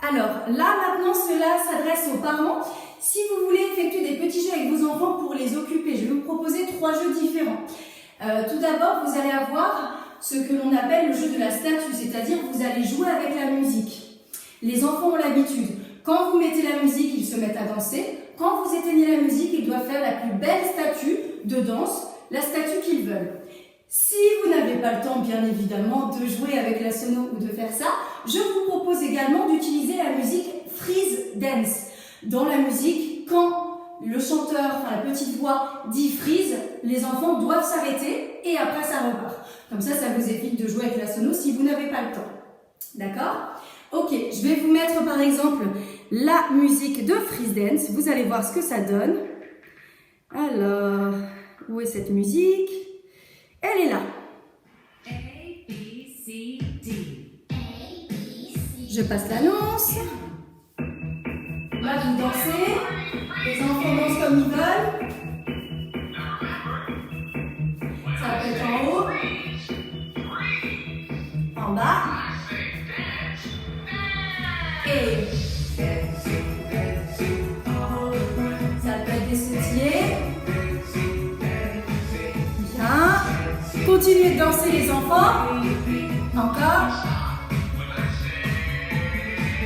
Alors, là, maintenant, cela s'adresse aux parents. Si vous voulez effectuer des petits jeux avec vos enfants pour les occuper, je vais vous proposer 3 jeux différents. Tout d'abord, vous allez avoir ce que l'on appelle le jeu de la statue, c'est-à-dire vous allez jouer avec la musique. Les enfants ont l'habitude. Quand vous mettez la musique, ils se mettent à danser. Quand vous éteignez la musique, ils doivent faire la plus belle statue de danse, la statue qu'ils veulent. Si vous n'avez pas le temps, bien évidemment, de jouer avec la sono ou de faire ça, je vous propose également d'utiliser la musique freeze dance. Dans la musique, quand le chanteur, enfin la petite voix dit freeze, les enfants doivent s'arrêter et après ça repart. Comme ça vous évite de jouer avec la sono si vous n'avez pas le temps. D'accord ? Ok, je vais vous mettre par exemple la musique de freeze dance. Vous allez voir ce que ça donne. Alors, où est cette musique ? Elle est là. A, B, C, D. Je passe l'annonce. Là, vous dansez. Les enfants dansent comme ils veulent. Ça peut être en haut, en bas. Et ça peut être des sautillés. Bien. Continuez de danser les enfants. Encore.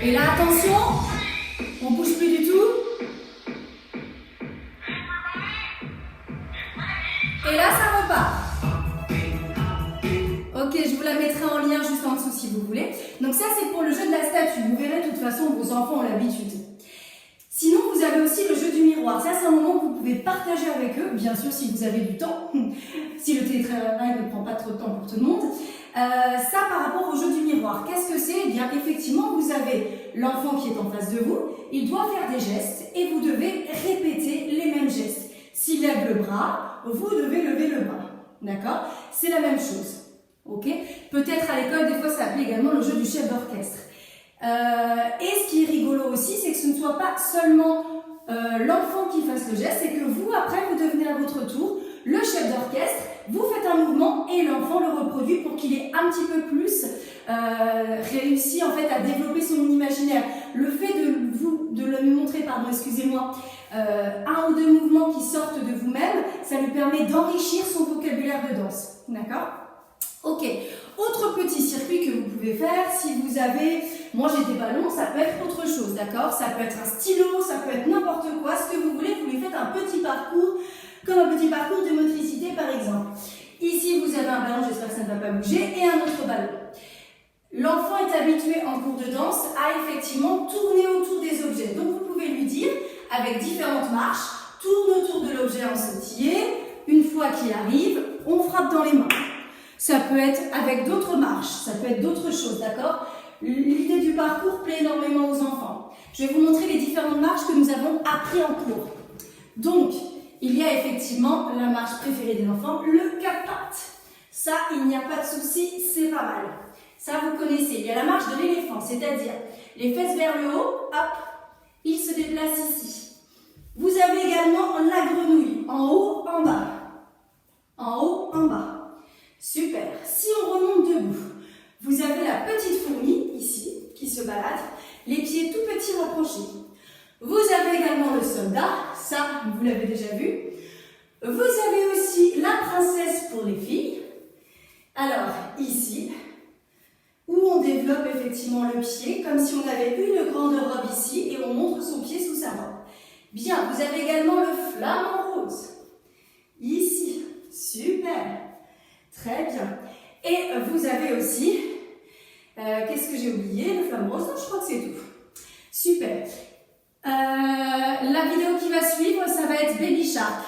Et là, attention, on bouge plus du tout. Et là, ça repart. Ok, je vous la mettrai en lien juste en dessous si vous voulez. Donc ça, c'est pour le jeu de la statue. Vous verrez, de toute façon, vos enfants ont l'habitude. Sinon, vous avez aussi le jeu du miroir. Ça, c'est un moment que vous pouvez partager avec eux, bien sûr, si vous avez du temps. Si le télétravail ne prend pas trop de temps pour tout le monde. Ça, par rapport au jeu du miroir, qu'est-ce que c'est ? Eh bien, effectivement, vous avez l'enfant qui est en face de vous. Il doit faire des gestes et vous devez répéter les mêmes gestes. S'il lève le bras, vous devez lever le bras. D'accord ? C'est la même chose. Ok ? Peut-être à l'école, des fois, ça s'appelle également le jeu du chef d'orchestre. Et ce qui est rigolo aussi, c'est que ce ne soit pas seulement l'enfant qui fasse le geste, c'est que vous, après, vous devenez à votre tour le chef d'orchestre, vous faites un mouvement et l'enfant le reproduit pour qu'il ait un petit peu plus réussi en fait à développer son imaginaire. Le fait de lui montrer, excusez-moi, un ou deux mouvements qui sortent de vous-même, ça lui permet d'enrichir son vocabulaire de danse. D'accord ? Ok. Autre petit circuit que vous pouvez faire, si vous avez mangé des ballons, ça peut être autre chose, d'accord ? Ça peut être un stylo, ça peut être n'importe quoi, ce que vous voulez, vous lui faites un petit parcours, comme un petit parcours de motricité par exemple. Ici, vous avez un ballon, j'espère que ça ne va pas bouger, et un autre ballon. L'enfant est habitué en cours de danse à effectivement tourner autour des objets. Donc vous pouvez lui dire, avec différentes marches, tourne autour de l'objet en sautillé. Une fois qu'il arrive, on frappe dans les mains. Ça peut être avec d'autres marches, ça peut être d'autres choses, d'accord ? L'idée du parcours plaît énormément aux enfants. Je vais vous montrer les différentes marches que nous avons appris en cours. Donc, il y a effectivement la marche préférée des enfants, le 4 pattes. Ça, il n'y a pas de souci, c'est pas mal. Ça, vous connaissez. Il y a la marche de l'éléphant, c'est-à-dire les fesses vers le haut, hop, il se déplace ici. Vous avez également la grenouille, en haut, en bas. En haut, en bas. Super. Si on remonte debout, vous avez la petite fourmi, ici, qui se balade, les pieds tout petits rapprochés. Vous avez également le soldat, ça, vous l'avez déjà vu. Vous avez aussi la princesse pour les filles. Alors, ici, où on développe effectivement le pied, comme si on avait une grande robe ici, et on montre son pied sous sa robe. Bien, vous avez également le flamant rose. Ici, super. Très bien. Et vous avez aussi, qu'est-ce que j'ai oublié? Le flamant rose, non, je crois que c'est tout. Super. La vidéo qui va suivre, ça va être Baby Shark.